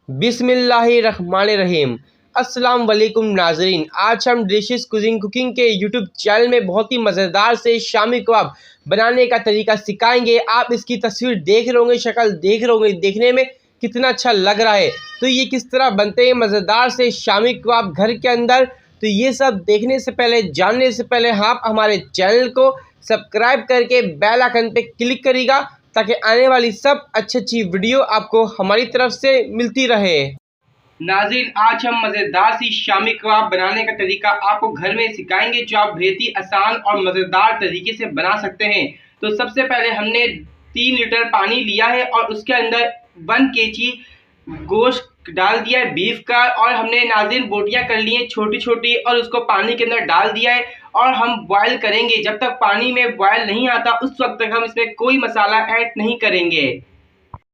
बिस्मिल्लाहिर्रहमानिर्रहीम। अस्सलाम वालेकुम नाजरीन, आज हम डिलिशियस कुकिंग के यूट्यूब चैनल में बहुत ही मज़ेदार से शामी कबाब बनाने का तरीका सिखाएंगे। आप इसकी तस्वीर देख रहे होंगे, शक्ल देख रहे होंगे, देखने में कितना अच्छा लग रहा है। तो ये किस तरह बनते हैं मज़ेदार से शामी कबाब घर के अंदर, तो ये सब देखने से पहले, जानने से पहले आप हमारे चैनल को सब्सक्राइब करके बेल आइकन पे क्लिक करिएगा ताकि आने वाली सब अच्छी वीडियो आपको हमारी तरफ से मिलती रहे। नाज़रीन, आज हम मज़ेदार सी शामी कबाब बनाने का तरीका आपको घर में सिखाएंगे, जो आप बेहद ही आसान और मज़ेदार तरीके से बना सकते हैं। तो सबसे पहले हमने 3 लीटर पानी लिया है और उसके अंदर 1 केजी गोश्त डाल दिया है बीफ का, और हमने नाज़रीन बोटियां कर ली हैं छोटी छोटी और उसको पानी के अंदर डाल दिया है और हम बॉयल करेंगे। जब तक पानी में बॉयल नहीं आता उस वक्त तक हम इसमें कोई मसाला ऐड नहीं करेंगे।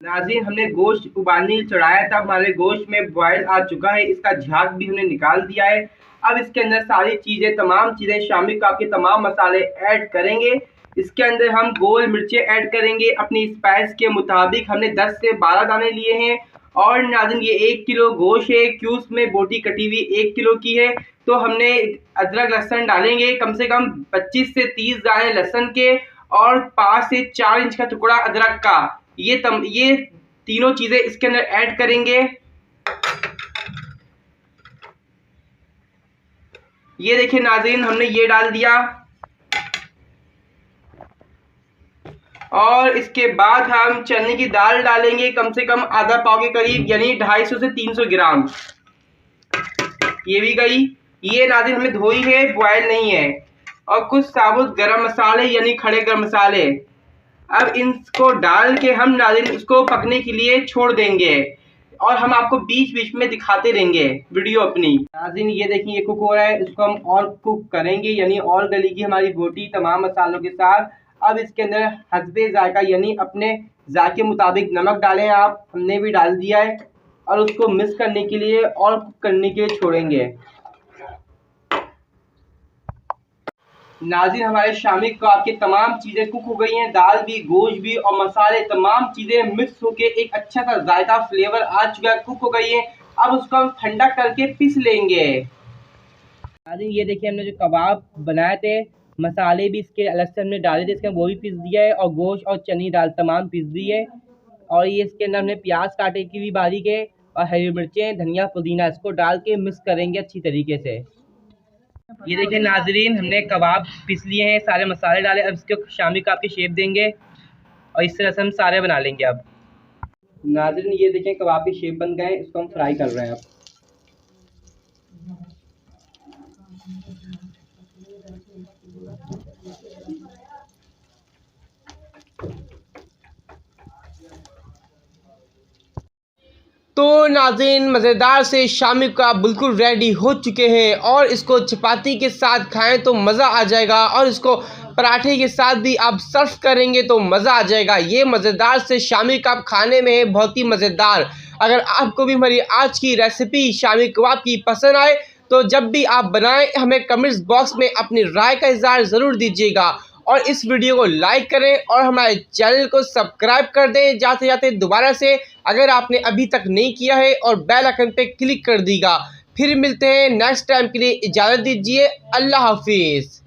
नाज़रीन, हमने गोश्त उबालने चढ़ाया था, हमारे गोश्त में बॉयल आ चुका है, इसका झाग भी हमने निकाल दिया है। अब इसके अंदर सारी चीज़ें, तमाम चीज़ें, शामी कबाब के तमाम मसाले ऐड करेंगे। इसके अंदर हम गोल मिर्चें ऐड करेंगे अपनी स्पाइस के मुताबिक। हमने 10 से 12 दाने लिए हैं। और नाज़रीन, ये 1 किलो गोश्त है, क्यूब्स में बोटी कटी हुई 1 किलो की है। तो हमने अदरक लहसुन डालेंगे, कम से कम 25 से 30 दाने लहसुन के और 5 से 4 इंच का टुकड़ा अदरक का। ये तीनों चीज़ें इसके अंदर ऐड करेंगे। ये देखिए नाज़रीन, हमने ये डाल दिया। और इसके बाद हम चने की दाल डालेंगे, कम से कम आधा पाव के करीब, यानी 250 से 300 ग्राम। ये भी गई। ये नाज़रीन हमने धोई है, बॉयल नहीं है। और कुछ साबुत गरम मसाले यानी खड़े गरम मसाले। अब इनको डाल के हम नाज़रीन इसको पकने के लिए छोड़ देंगे और हम आपको बीच बीच में दिखाते रहेंगे वीडियो अपनी। नाज़रीन, ये देखिए, ये कुक हो रहा है, इसको हम और कुक करेंगे, यानी और गलेगी हमारी बोटी तमाम मसालों के साथ। अब इसके अंदर हस्बे जायका यानी अपने जायके मुताबिक नमक डालें आप, हमने भी डाल दिया है। और उसको मिक्स करने के लिए और कुक करने के लिए छोड़ेंगे। नाज़रीन, हमारे शामी कबाब की तमाम चीज़ें कुक हो गई हैं, दाल भी, गोश्त भी और मसाले, तमाम चीज़ें मिक्स होके एक अच्छा सा जायका फ्लेवर आ चुका है, कुक हो गई है। अब उसको हम ठंडा करके पीस लेंगे। नाज़रीन, ये देखिए, हमने जो कबाब बनाए थे, मसाले भी इसके अलग से हमने डाले थे, इसके वो भी पीस दिया है, और गोश्त और चनी दाल तमाम पीस दी है। और ये इसके अंदर हमने प्याज काटे की भी बारीक है, और हरी मिर्चें, धनिया, पुदीना, इसको डाल के मिक्स करेंगे अच्छी तरीके से। ये देखिए नाज़रीन, हमने कबाब पीस लिए हैं, सारे मसाले डाले। अब इसके शामी कबाब की शेप देंगे और इस तरह से हम सारे बना लेंगे। अब नाज़रीन, ये देखें, कबाब की शेप बन गए, इसको हम फ्राई कर रहे हैं। अब तो नाज़रीन, मज़ेदार से शामी कबाब बिल्कुल रेडी हो चुके हैं, और इसको चपाती के साथ खाएं तो मज़ा आ जाएगा, और इसको पराठे के साथ भी आप सर्व करेंगे तो मज़ा आ जाएगा। ये मज़ेदार से शामी कबाब खाने में है बहुत ही मज़ेदार। अगर आपको भी हमारी आज की रेसिपी शामी कबाब की पसंद आए तो जब भी आप बनाएं हमें कमेंट्स बॉक्स में अपनी राय का इज़हार ज़रूर दीजिएगा, और इस वीडियो को लाइक करें और हमारे चैनल को सब्सक्राइब कर दें जाते जाते दोबारा से, अगर आपने अभी तक नहीं किया है, और बेल आइकन पे क्लिक कर दीजिएगा। फिर मिलते हैं नेक्स्ट टाइम के लिए, इजाज़त दीजिए। अल्लाह हाफिज़।